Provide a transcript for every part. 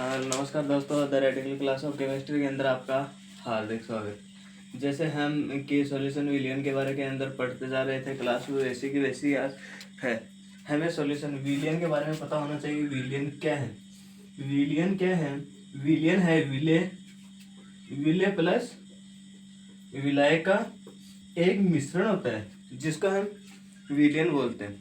नमस्कार दोस्तों, the radical class of chemistry के अंदर आपका हार्दिक स्वागत। जैसे हम के सॉल्यूशन विलियन के बारे के अंदर पढ़ते जा रहे थे, क्लास में वैसी की वैसी आज है। हमें सॉल्यूशन विलियन के बारे में पता होना चाहिए। विलियन क्या है? विलियन क्या है? विलियन है विलेय, विलेय प्लस विलाय का एक मिश्रण होता है जिसका हम विलियन बोलते हैं।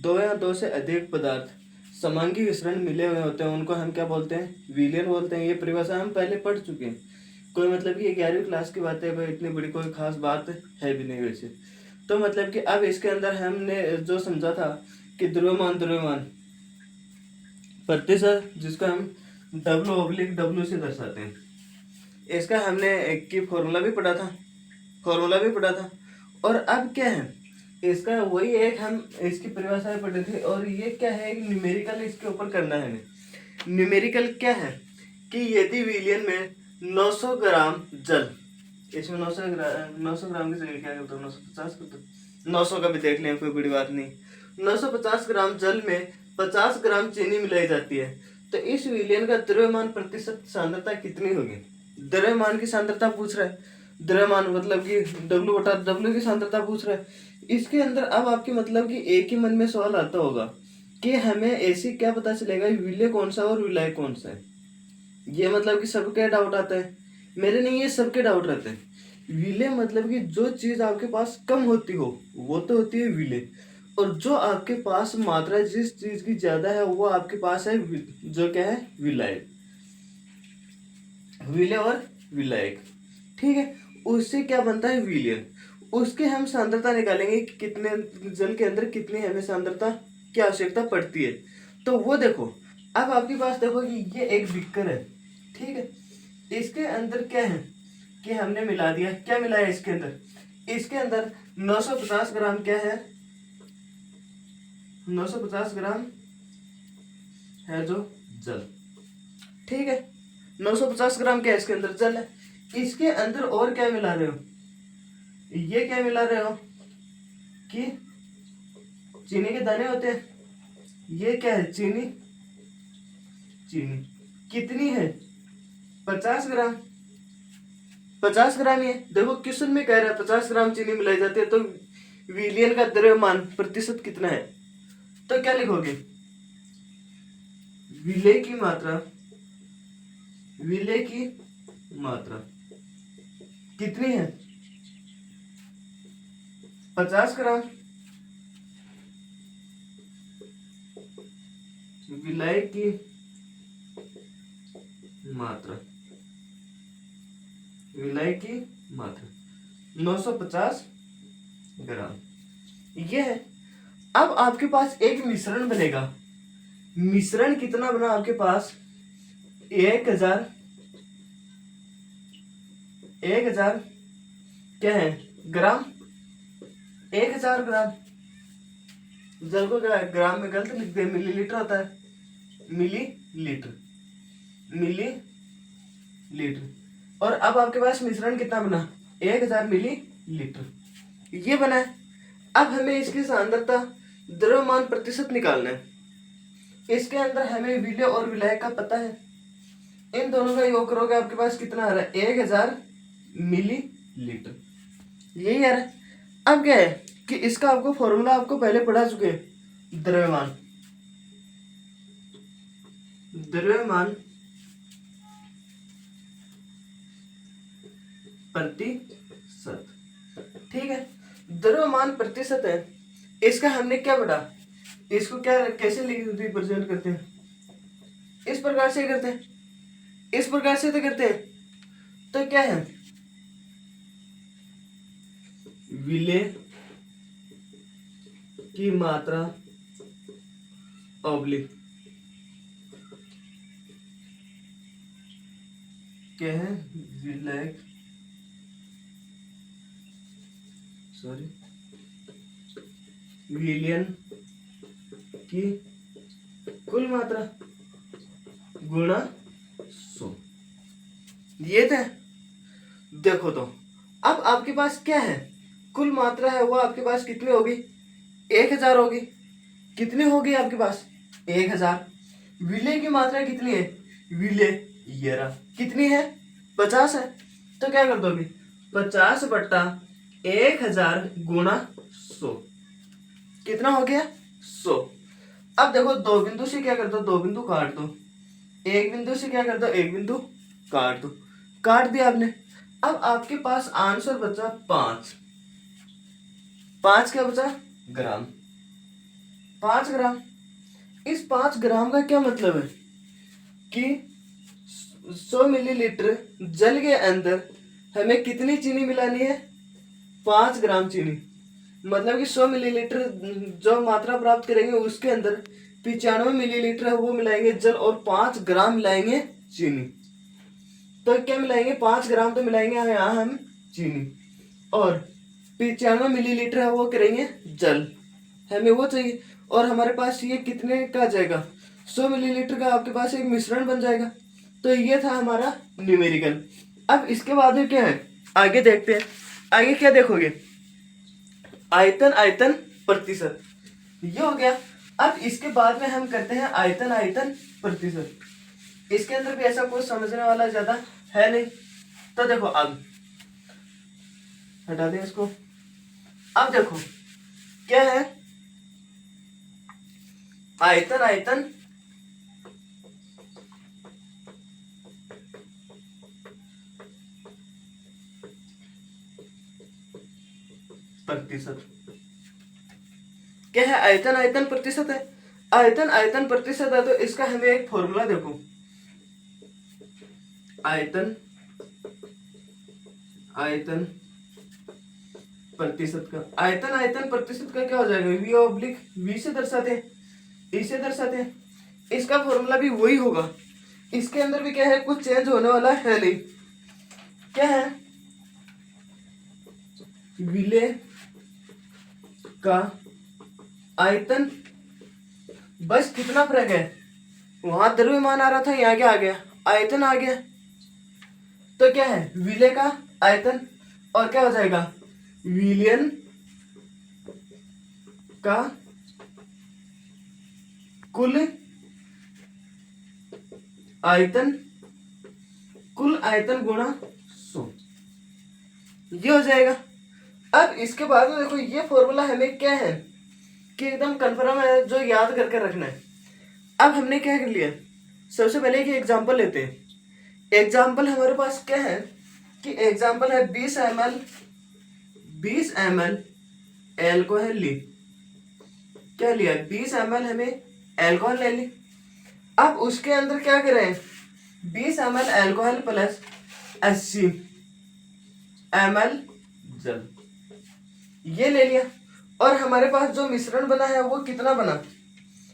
दो या दो से अधिक पदार्थ समांगी मिश्रण मिले हुए होते हैं, उनको हम क्या बोलते हैं? विलियन बोलते हैं। ये परिभाषा हम पहले पढ़ चुके हैं। कोई मतलब कि 11वीं क्लास की बात है, कोई इतनी बड़ी कोई खास बात है भी नहीं वैसे। तो मतलब कि अब इसके अंदर हमने जो समझा था कि द्रव्यमान प्रतिशत, जिसको हम W/W से दर्शाते हैं, इसका हमने एक की फॉर्मूला भी पढ़ा था। और अब क्या है इसका? वही एक हम इसकी परिभाषा पढ़े थे। और ये क्या है? एक न्यूमेरिकल इसके ऊपर करना है हमें। न्यूमेरिकल क्या है कि यदि विलियन में 900 ग्राम जल, इसमें 900 ग्राम की जगह क्या करते हो? 950 करते हो। 900 का भी देख लें, कोई बड़ी बात नहीं। 950 ग्राम जल में 50 ग्राम चीनी मिलाई जाती है, तो इस विलियन का द्रव्यमान प्रतिशत सांद्रता कितनी होगी? द्रव्यमान की सांद्रता पूछ रहा है। द्रव्यमान मतलब कि W/W की सांद्रता पूछ रहा है। इसके अंदर अब आपके मतलब कि एक ही मन में सवाल आता होगा कि हमें ऐसी क्या पता चलेगा विलेय कौन सा और विलायक कौन सा है। ये मतलब कि सबके डाउट आता है, मेरे नहीं, ये सबके डाउट रहते हैं। विलेय मतलब कि जो चीज आपके पास कम होती हो वो तो होती है विलेय, और जो आपके पास मात्रा जिस चीज की ज्यादा है वो आपके पास है जो क्या है? विलायक। विलेय और विलायक, ठीक है। उससे क्या बनता है? विलियन। उसके हम सांद्रता निकालेंगे कि कितने जल के अंदर कितनी हमें सांद्रता की आवश्यकता पड़ती है। तो वो देखो, अब आपके पास देखो कि ये एक बीकर है, ठीक है। इसके अंदर क्या है कि हमने मिला दिया। क्या मिला है इसके अंदर? इसके अंदर 950 ग्राम क्या है? 950 ग्राम है जो जल, ठीक है। 950 ग्राम क्या है? इसके अंदर जल है। इसके अंदर और क्या मिला रहे हो? ये क्या मिला रहे हो कि चीनी के दाने होते हैं। ये क्या है? चीनी कितनी है? 50 ग्राम। 50 ग्राम। ये देखो क्वेश्चन में कह रहा है 50 ग्राम चीनी मिलाई जाती है, तो विलियन का द्रव्यमान प्रतिशत कितना है? तो क्या लिखोगे? विलेय की मात्रा कितनी है? 50 ग्राम। विलाय की मात्रा 950 ग्राम, ये है। अब आपके पास एक मिश्रण बनेगा। मिश्रण कितना बना आपके पास? 1000 क्या है? ग्राम। 1000 ग्राम। जल को क्या है? ग्राम में गलत लिख दिया, मिलीलीटर होता है। मिलीलीटर। और अब आपके पास मिश्रण कितना बना? 1000 मिलीलीटर, ये बना है। अब हमें इसकी सांद्रता द्रव्यमान प्रतिशत निकालना है। इसके अंदर हमें विलेय और विलायक का पता है। इन दोनों का योग करोगे आपके पास कितना आ रहा है? 1000 मिलीलीटर, यही आ रहा है। अब क्या है कि इसका आपको फॉर्मूला आपको पहले पढ़ा चुके हैं। द्रव्यमान प्रतिशत, ठीक है। द्रव्यमान प्रतिशत है, इसका हमने क्या पढ़ा? इसको क्या कैसे रिप्रेजेंट करते हैं? इस प्रकार से करते हैं, इस प्रकार से तो करते हैं। तो क्या है? विलेय की मात्रा ऑब्लिक क्या है? विलायक विलियन की कुल मात्रा गुणा 100, ये थे। देखो तो अब आपके पास क्या है? कुल मात्रा है वो आपके पास कितनी होगी? 1000 होगी। कितनी होगी आपके पास? 1000। विलेय की मात्रा कितनी है? विले ये रहा, कितनी है 50 है। तो क्या कर दोगे 50 बट्टा 1000 गुणा 100, कितना हो गया 100। अब देखो दो बिंदु से क्या कर दो, दो बिंदु काट दो, एक बिंदु से क्या कर दो, एक बिंदु काट दो, काट दिया आपने। अब आपके पास आंसर बचा 5, 5 क्या बचा ग्राम, 5 ग्राम। इस 5 ग्राम का क्या मतलब है कि 100 मिलीलीटर जल के अंदर हमें कितनी चीनी मिलानी है, 5 ग्राम चीनी। मतलब कि 100 मिलीलीटर जो मात्रा प्राप्त करेंगे उसके अंदर 95 मिलीलीटर है वो मिलाएंगे जल और 5 ग्राम मिलाएंगे चीनी। तो क्या मिलाएंगे 5 ग्राम तो मिलाएंगे यहाँ हम चीनी, और 95 मिलीलीटर है वो करेंगे जल, हमें वो चाहिए। और हमारे पास ये कितने का आ जाएगा 100 मिलीलीटर का आपके पास एक मिश्रण बन जाएगा। तो ये था हमारा न्यूमेरिकल। अब इसके बाद में क्या है आगे देखते हैं, आगे क्या देखोगे आयतन आयतन प्रतिशत, ये हो गया। अब इसके बाद में हम करते हैं आयतन आयतन प्रतिशत। इसके अंदर भी ऐसा कुछ समझने वाला ज्यादा है नहीं। तो देखो अब हटा दें इसको। अब देखो क्या है आयतन आयतन प्रतिशत, क्या है आयतन आयतन प्रतिशत है। आयतन आयतन प्रतिशत है तो इसका हमें एक फॉर्मूला देखो, आयतन आयतन प्रतिशत का, आयतन आयतन प्रतिशत का क्या हो जाएगा वी ऑब्लिक वी से दर्शाते हैं, इसे दर्शाते हैं। इसका फॉर्मूला भी वही होगा, इसके अंदर भी क्या है कुछ चेंज होने वाला है नहीं। क्या है विलेय का आयतन, बस कितना फर्क है, वहां द्रव्यमान आ रहा था यहाँ क्या आ गया आयतन आ गया। तो क्या है विलेय का आयतन और क्या हो जाएगा विलियन का कुल आयतन, कुल आयतन गुणा 100, ये हो जाएगा। अब इसके बाद में देखो ये फॉर्मूला हमें क्या है कि एकदम कंफर्म है, जो याद करके रखना है। अब हमने क्या कर लिया, सबसे पहले एक एग्जांपल लेते हैं। एग्जांपल हमारे पास क्या है कि एग्जांपल है 20 ml एल्कोहल ली, क्या लिया 20 ml हमें एल्कोहल ले ली। अब उसके अंदर क्या करें 20 ml एल्कोहल प्लस 80 ml जल, ये ले लिया। और हमारे पास जो मिश्रण बना है वो कितना बना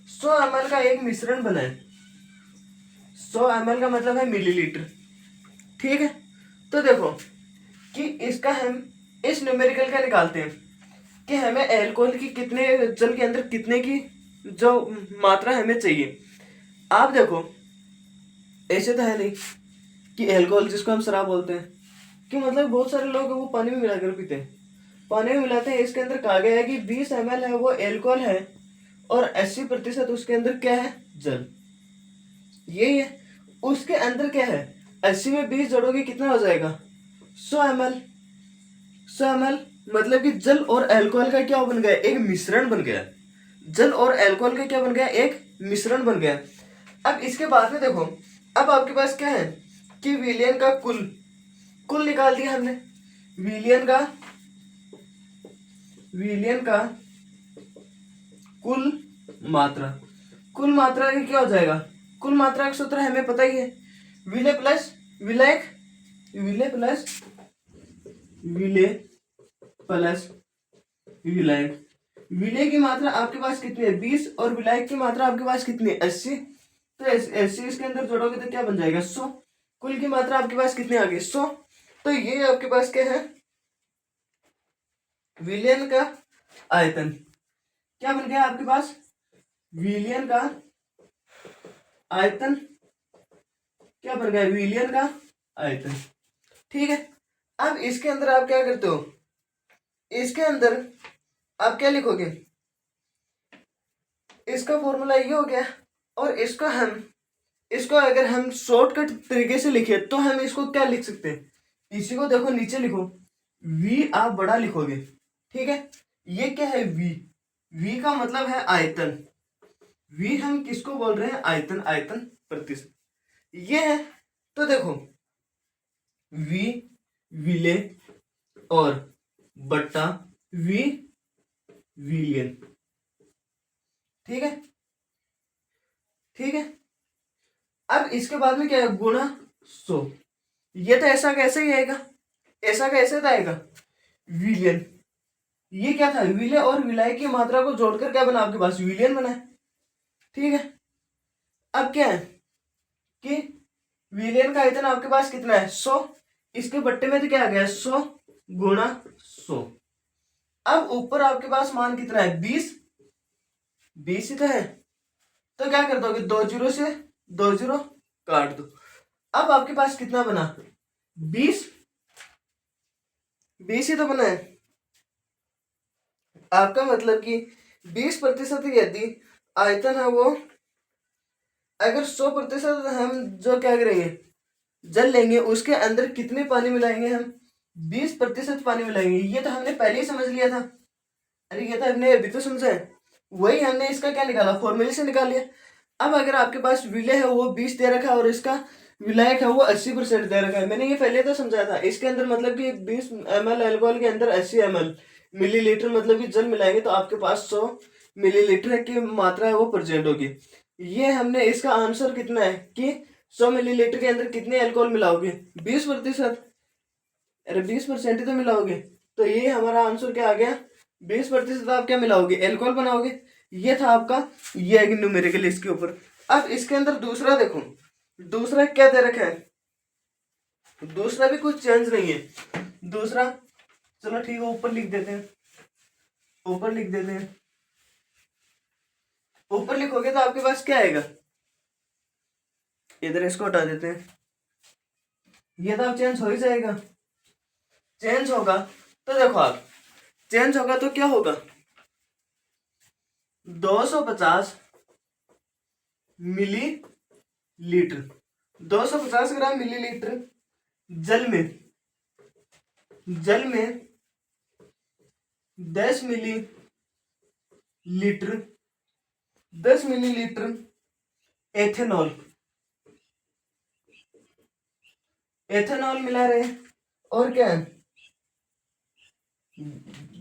100 ml का एक मिश्रण बना है, 100 ml का मतलब है मिलीलीटर, ठीक है। तो देखो कि इसका हम इस न्यूमेरिकल का निकालते हैं कि हमें एल्कोहल की कितने जल के अंदर कितने की जो मात्रा हमें चाहिए। आप देखो ऐसे तो है नहीं कि एल्कोहल जिसको हम शराब बोलते हैं कि मतलब बहुत सारे लोग वो पानी में मिलाकर पीते हैं, पानी में मिलाते हैं। इसके अंदर कहा गया है कि 20 ml है वो एल्कोहल है और 80% उसके अंदर क्या है जल, यही है। उसके अंदर क्या है 80 में 20 जोड़ोगे कितना हो जाएगा 100 ml, 100 ml मतलब कि जल और अल्कोहल का क्या बन गया एक मिश्रण बन गया, जल और अल्कोहल का क्या बन गया एक मिश्रण बन गया। अब इसके बाद में देखो अब आपके पास क्या है कि विलियन का कुल, कुल निकाल दिया हमने, विलियन का कुल मात्रा, कुल मात्रा का क्या हो जाएगा, कुल मात्रा का सूत्र हमें पता ही है विलेय प्लस विलायक, विलेय प्लस विलेय प्लस विलायक। विलेय की मात्रा आपके पास कितनी है 20 और विलायक की मात्रा आपके पास कितनी है 80। तो 80 इसके अंदर जोड़ोगे तो क्या बन जाएगा 100। कुल की मात्रा आपके पास कितनी आ गई 100। तो ये आपके पास क्या है विलियन का आयतन, क्या बन गया आपके पास विलियन का आयतन, क्या बन गया विलियन का आयतन, ठीक है। अब इसके अंदर आप क्या करते हो, इसके अंदर आप क्या लिखोगे, इसका फॉर्मूला ये हो गया और इसका हम इसको अगर हम शॉर्टकट तरीके से लिखे तो हम इसको क्या लिख सकते हैं, इसी को देखो नीचे लिखो, वी आप बड़ा लिखोगे, ठीक है। ये क्या है, वी, वी का मतलब है आयतन। वी हम किसको बोल रहे हैं, आयतन, आयतन प्रतिशत ये है। तो देखो वी विले और बट्टा वी विलियन, ठीक है, ठीक है। अब इसके बाद में क्या है, गुणा 100। ये तो ऐसा कैसे ही आएगा, ऐसा कैसे तो आएगा, विलियन। ये क्या था, विलय और विलय की मात्रा को जोड़कर क्या बना आपके पास, विलियन बना है, ठीक है। अब क्या है कि विलियन का आयतन आपके पास कितना है, 100। इसके बट्टे में तो क्या आ गया, 100 गुणा 100। अब ऊपर आपके पास मान कितना है, 20, 20 ही तो है। तो क्या कर दोगे, 2 जीरो से 2 जीरो काट दो। अब आपके पास कितना बना, 20, 20 ही तो बना है। आपका मतलब कि 20% यदि आयतन है वो, अगर 100% हम जो क्या करेंगे, जल लेंगे, उसके अंदर कितने पानी मिलाएंगे हम, 20% पानी मिलाएंगे। ये तो हमने पहले ही समझ लिया था, अरे ये तो हमने अभी तो समझा है, वही हमने इसका क्या निकाला, फॉर्मूले से निकाल लिया। अब अगर आपके पास विलय है वो 20 दे रखा है और इसका विलायक है वो 80% दे रखा है, मैंने ये पहले तो समझाया था। इसके अंदर मतलब कि 20 ml अल्कोहल के अंदर 80 ml मिलीलीटर मतलब कि जल मिलाएंगे तो आपके पास 100 मिलीलीटर की मात्रा है वो प्रेजेंट होगी। ये हमने इसका आंसर कितना है कि 100 मिलीलीटर के अंदर कितने अल्कोहल मिलाओगे, 20%। अरे 20% ही तो मिलाओगे, तो ये हमारा आंसर क्या आ गया, 20% आप क्या मिलाओगे, अल्कोहल बनाओगे। ये था आपका, ये है न्यूमेरिकल इसके ऊपर। अब इसके अंदर दूसरा देखो, दूसरा क्या दे रखा है, दूसरा भी कुछ चेंज नहीं है। दूसरा चलो ठीक है, ऊपर लिख देते हैं, ऊपर लिख देते हैं। ऊपर लिखोगे तो आपके पास क्या आएगा, इधर इसको हटा देते हैं, ये तो अब चेंज हो ही जाएगा। चेंज होगा तो देखो आप, चेंज होगा तो क्या होगा, 250 मिलीलीटर, 250 ग्राम मिलीलीटर जल में, जल में 10 मिलीलीटर, 10 मिलीलीटर एथेनॉल, एथेनॉल मिला रहे हैं। और क्या है,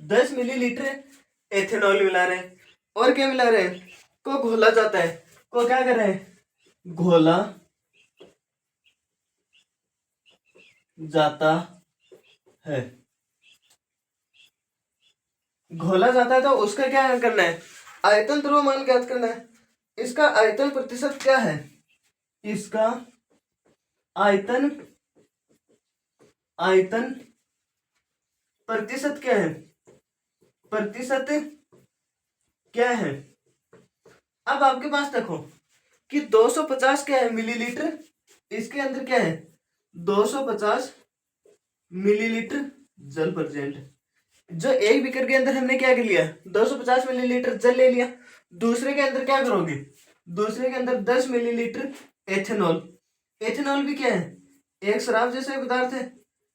10 मिलीलीटर एथेनॉल मिला रहे हैं। और क्या मिला रहे हैं, को घोला जाता है, को क्या कर रहे हैं, घोला जाता है, घोला जाता है। तो उसका क्या करना है, आयतन द्रव्यमान ज्ञात करना है। इसका आयतन प्रतिशत क्या है, इसका आयतन, आयतन प्रतिशत क्या है, प्रतिशत क्या है। अब आपके पास देखो कि 250 क्या है मिलीलीटर, इसके अंदर क्या है 250 मिलीलीटर जल प्रेजेंट। जो एक बीकर के अंदर हमने क्या कर लिया, 250 मिलीलीटर जल ले लिया। दूसरे के अंदर क्या करोगे, दूसरे के अंदर 10 मिलीलीटर एथेनॉल। एथेनॉल भी क्या है, एक शराब जैसा पदार्थ है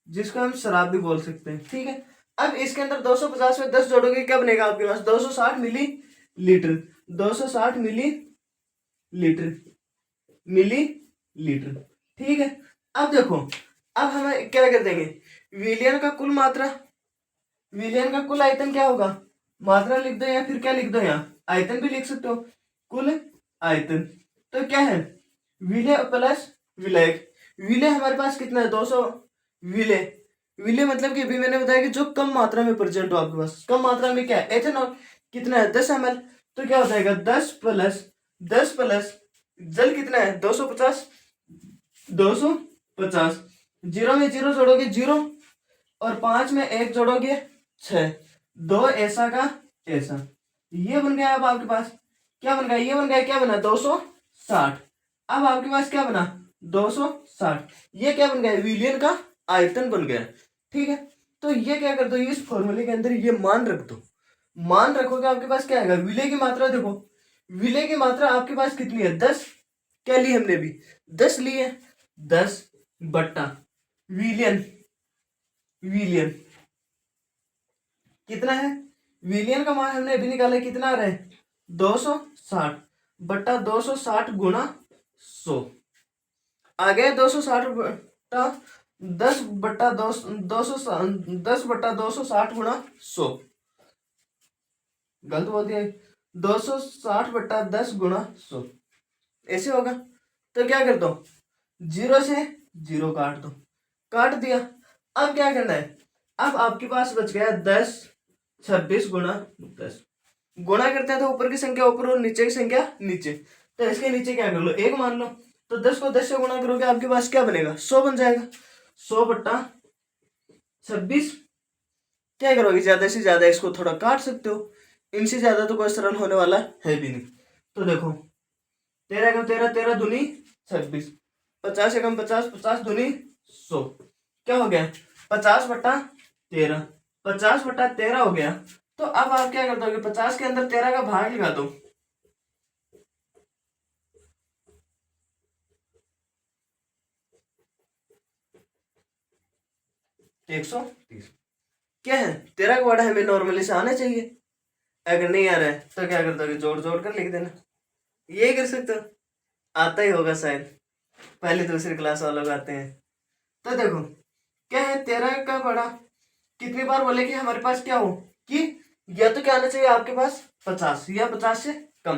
जिसको हम शराब भी बोल सकते हैं, ठीक है। अब इसके अंदर 250 में 10 जोड़ोगे क्या बनेगा आपके पास, 260 मिली लीटर, 260 मिली लीटर, मिली लीटर, ठीक है। अब देखो, अब हम क्या कर देंगे, विलियन का कुल मात्रा, विलियन का कुल आयतन क्या होगा, मात्रा लिख दो या फिर क्या लिख दो, यहाँ आयतन भी लिख सकते हो, कुल आयतन। तो क्या है, विलय प्लस विलायक। विलय हमारे पास कितना है 200, विलय, विलय मतलब कि अभी मैंने बताया कि जो कम मात्रा में प्रेजेंट हो आपके पास, कम मात्रा में क्या है एथेनॉल, कितना है 10 ml। तो क्या हो जाएगा 10 प्लस 10 प्लस जल कितना है 250, 250, जीरो में जीरो जोड़ोगे जीरो और 5 में 1 जोड़ोगे 6, 2 ऐसा का ऐसा, ये बन गया। अब आपके पास क्या बन गया, ये बन गया, क्या बना 260। अब आपके पास क्या बना 260, ये क्या बन गया विलियन का आयतन बन गया, ठीक है। तो ये क्या कर दो, इस फॉर्मूले के अंदर ये मान रख दो, मान रखोगे आपके पास क्या आएगा, विलय की मात्रा देखो, विलय की मात्रा आपके पास कितनी है 10, क्या ली हमने भी 10 लिए, 10 बट्टा विलियन, विलियन कितना है, विलियन का मान हमने अभी निकाला कितना आ रहा है 260 बट्टा 260 गुणा 100 आ गया 260 बट्टा 10 बट्टा 260 गुणा 100, गलत बोल दिया, 260 बट्टा 10 गुणा 100 ऐसे होगा। तो क्या कर दो, 0 से 0 काट दो, काट दिया। अब क्या करना है, अब आपके पास बच गया 10 26 गुणा 10, गुणा करते हैं तो ऊपर की संख्या ऊपर और नीचे की संख्या नीचे, तो इसके नीचे क्या कर लो 1 मान लो, तो 10 को 10 से गुणा करोगे आपके पास क्या बनेगा 100 बन जाएगा, 100 बट्टा 26, क्या करोगे ज्यादा से ज्यादा इसको थोड़ा काट सकते हो, इनसे ज्यादा तो कोई सरल होने वाला है भी नहीं। तो देखो 13 एकम 13, 13 दूनी 26, 50 एकम 50, 50 दूनी 100, क्या हो गया 50 बट्टा 13, 50 बट्टा 13 हो गया। तो अब आप क्या कर दोगे 50 के अंदर 13 का भाग लगा दो, 130, क्या है 13 का बड़ा हमें नॉर्मली से आना चाहिए, अगर नहीं आ रहा है तो क्या कर दोगे जोड़ जोड़ कर लिख देना, ये कर सकते हो, आता ही होगा शायद, पहले दूसरी क्लास वालों को आते हैं। तो देखो क्या है 13 का बड़ा कितनी बार बोले कि हमारे पास क्या हो कि या तो क्या आना चाहिए आपके पास 50 या 50 से कम,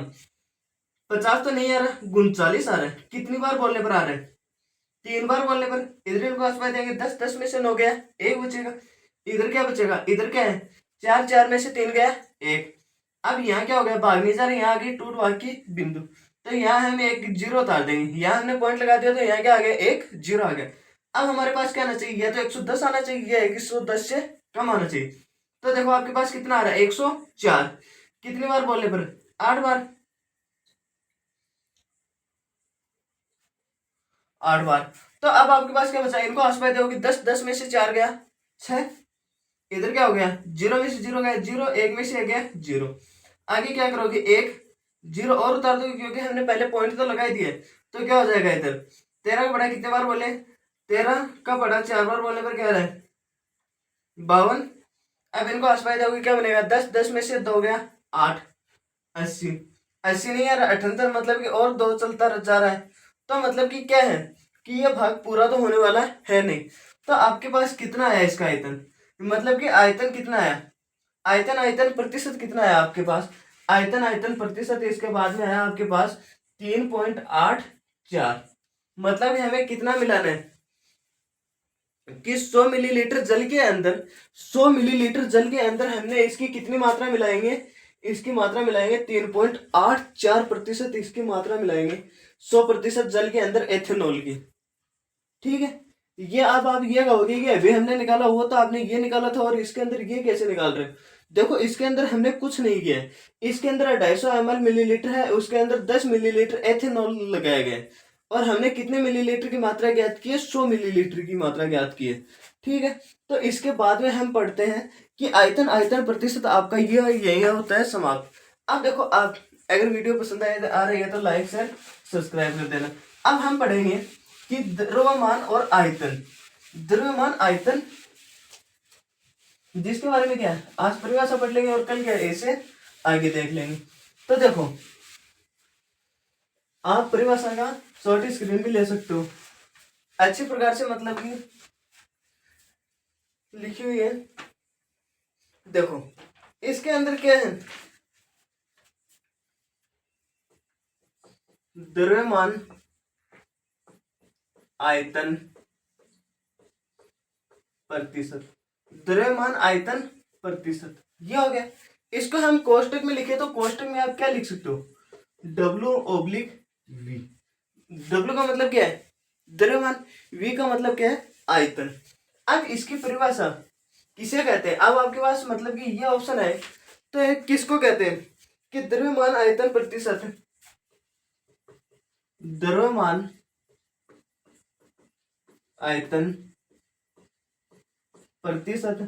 50 तो नहीं आ रहा 39 आ रहा है, कितनी बार बोलने पर आ रहा है 3 बार बोलने पर, इधर इनको आसपास देंगे 10, 10 में से 9 गया 1 बचेगा, इधर क्या बचेगा, इधर क्या है 4, 4 में से 3 गया 1, अब यहाँ क्या हो गया भाग नहीं जा रहा, यहाँ आ गई टूट भाग की बिंदु, तो यहाँ हम एक 0 उतार देंगे, यहाँ हमने पॉइंट लगा दिया तो यहाँ क्या आ गया एक 0 आ गया। अब हमारे पास क्या आना चाहिए, या तो 110 आना चाहिए या 110 से कम आना चाहिए। तो देखो आपके पास कितना आ रहा है 104, कितनी बार बोलने पर 8 बार, 8 बार। तो अब आपके पास क्या बचा, इनको आसपास दोगे 10, 10 में से 4 गया 6, इधर क्या हो गया 0 में से 0 गया 0, 1 में से 1 गया 0, आगे क्या करोगे एक 0 और उतार दोगे क्योंकि हमने पहले पॉइंट तो लगा ही दिए, तो क्या हो जाएगा इधर 13 का बड़ा कितने बार बोले, 13 का बड़ा 4 बार बोलने पर क्या रहा है 52, अब इनको आसपास दोगे क्या बनेगा 10, 10 में से 2 गया 8, 80, 80 नहीं यार 78, मतलब कि और 2 चलता जा रहा है, तो मतलब कि क्या है कि ये भाग पूरा तो होने वाला है नहीं। तो आपके पास कितना है इसका आयतन, मतलब कि आयतन कितना है, आयतन आयतन प्रतिशत कितना है आपके पास, आयतन आयतन प्रतिशत इसके बाद में आया आपके पास 3.84, मतलब हमें कितना मिलाना है कि 100 मिलीलीटर जल के अंदर, 100 मिलीलीटर जल के अंदर हमने इसकी कितनी मात्रा मिलाएंगे, इसकी मात्रा मिलाएंगे 3.84% इसकी मात्रा मिलाएंगे 100% जल के अंदर एथेनॉल की, ठीक है। ये अब आप ये कहोगे कि अभी हमने निकाला वो तो आपने ये निकाला था और इसके अंदर ये कैसे निकाल रहे हो, देखो इसके अंदर हमने कुछ नहीं किया है, इसके अंदर 250 ml मिलीलीटर है, उसके अंदर 10 मिलीलीटर एथेनॉल लगाया गया है, और हमने कितने मिलीलीटर की मात्रा ज्ञात की है 100 मिलीलीटर की मात्रा ज्ञात की है, ठीक है। तो इसके बाद में हम पढ़ते हैं कि आयतन आयतन प्रतिशत आपका ये यही होता है समाप्त। अब देखो आप अगर वीडियो पसंद आ रही है तो लाइक शेयर सब्सक्राइब कर देना। अब हम पढ़ेंगे कि द्रव्यमान और आयतन, द्रव्यमान आयतन जिसके बारे में क्या है आज परिभाषा पढ़ लेंगे और कल क्या है ऐसे आगे देख लेंगे। तो देखो आप परिभाषा का शॉर्ट स्क्रीन भी ले सकते हो अच्छी प्रकार से, मतलब कि लिखी हुई है, देखो इसके अंदर क्या है द्रव्यमान आयतन प्रतिशत, द्रव्यमान आयतन प्रतिशत ये हो गया। इसको हम कोष्टक में लिखे तो कोष्टक में आप क्या लिख सकते हो W/V, W का मतलब क्या है द्रव्यमान, V का मतलब क्या है आयतन। अब इसकी परिभाषा किसे कहते हैं, अब आपके पास मतलब कि ये ऑप्शन है तो ये किसको कहते हैं कि द्रव्यमान आयतन प्रतिशत, द्रव्यमान आयतन प्रतिशत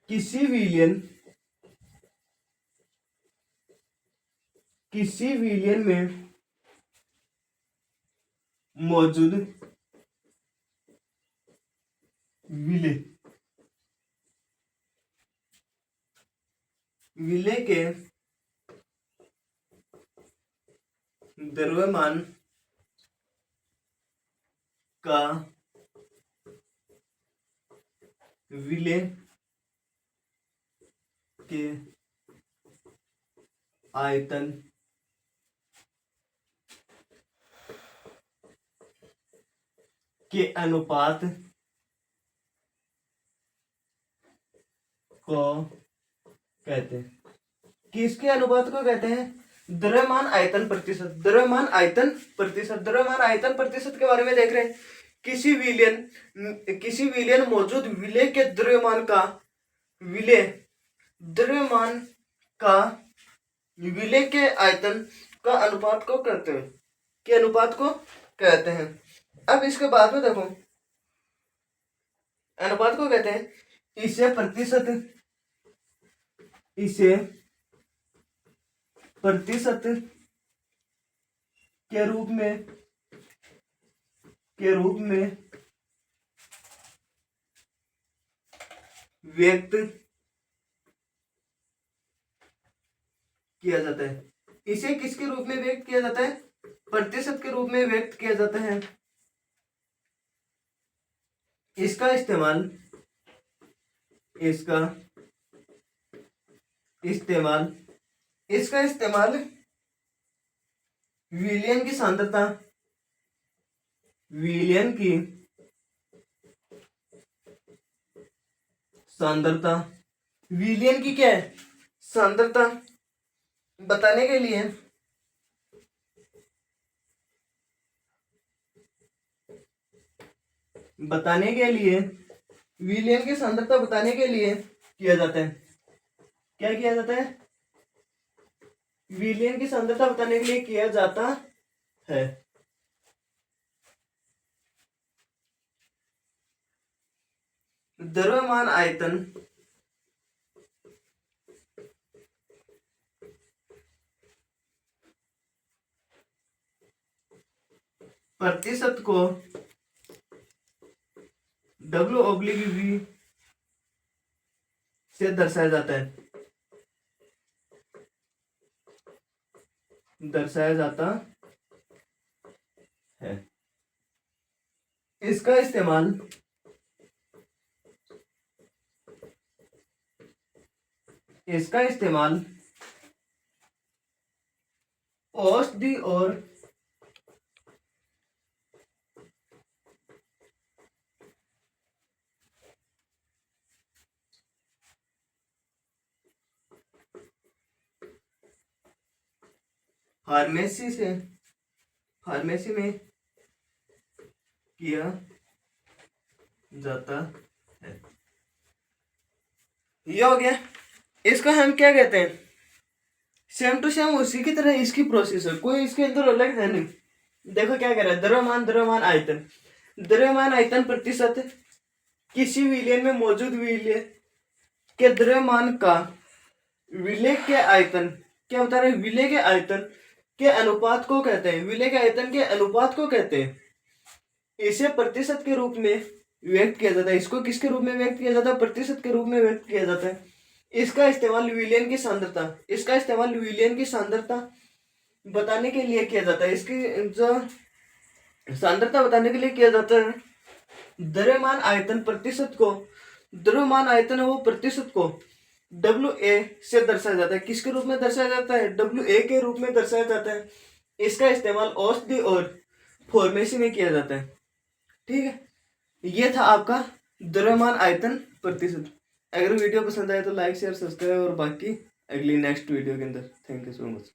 किसी विलयन किसी विलयन में मौजूद विलेय विलेय के द्रव्यमान का विलेय के आयतन के अनुपात को कहते हैं। किसके अनुपात को कहते हैं? द्रव्यमान आयतन प्रतिशत। द्रव्यमान आयतन प्रतिशत, द्रव्यमान आयतन प्रतिशत के बारे में देख रहे हैं। किसी विलयन मौजूद विलेय के द्रव्यमान का विलेय के आयतन का अनुपात को कहते हैं, अब इसके बाद में देखो, अनुपात को कहते हैं इसे प्रतिशत के रूप में व्यक्त किया जाता है। इसे किसके रूप में व्यक्त किया जाता है? प्रतिशत के रूप में व्यक्त किया जाता है। इसका इस्तेमाल विलयन की सांद्रता विलयन की क्या है? सांद्रता बताने के लिए विलयन की सांद्रता बताने के लिए किया जाता है। क्या किया जाता है? विलयन की सांद्रता बताने के लिए किया जाता है। द्रव्यमान आयतन प्रतिशत को W/V से दर्शाया जाता है। इसका इस्तेमाल औषधि और फार्मेसी में किया जाता है। ये हो गया। इसको हम क्या कहते हैं? सेम टू सेम उसी की तरह इसकी प्रोसेस है, कोई इसके अंदर अलग है नहीं। देखो क्या कह रहा है? द्रव्यमान आयतन प्रतिशत किसी विलयन में मौजूद विलेय के द्रव्यमान का विलेय के आयतन, क्या बता रहे हैं? विलेय के आयतन के अनुपात को कहते हैं। विलेय के आयतन के अनुपात को कहते हैं। इसे प्रतिशत के रूप में व्यक्त किया जाता है। इसको किसके रूप में व्यक्त किया जाता है? प्रतिशत के रूप में व्यक्त किया जाता है। इसका इस्तेमाल विलयन की सांद्रता बताने के लिए किया जाता है। इसकी जो सांद्रता बताने के लिए किया जाता है। द्रव्यमान आयतन है वो प्रतिशत को WA से दर्शाया जाता है। किसके रूप में दर्शाया जाता है? WA के रूप में दर्शाया जाता है। इसका इस्तेमाल औषधि और फार्मेसी में किया जाता है। ठीक है, ये था आपका द्रव्यमान आयतन प्रतिशत। अगर वीडियो पसंद आए तो लाइक शेयर सब्सक्राइब और बाकी अगली नेक्स्ट वीडियो के अंदर। Thank you so much.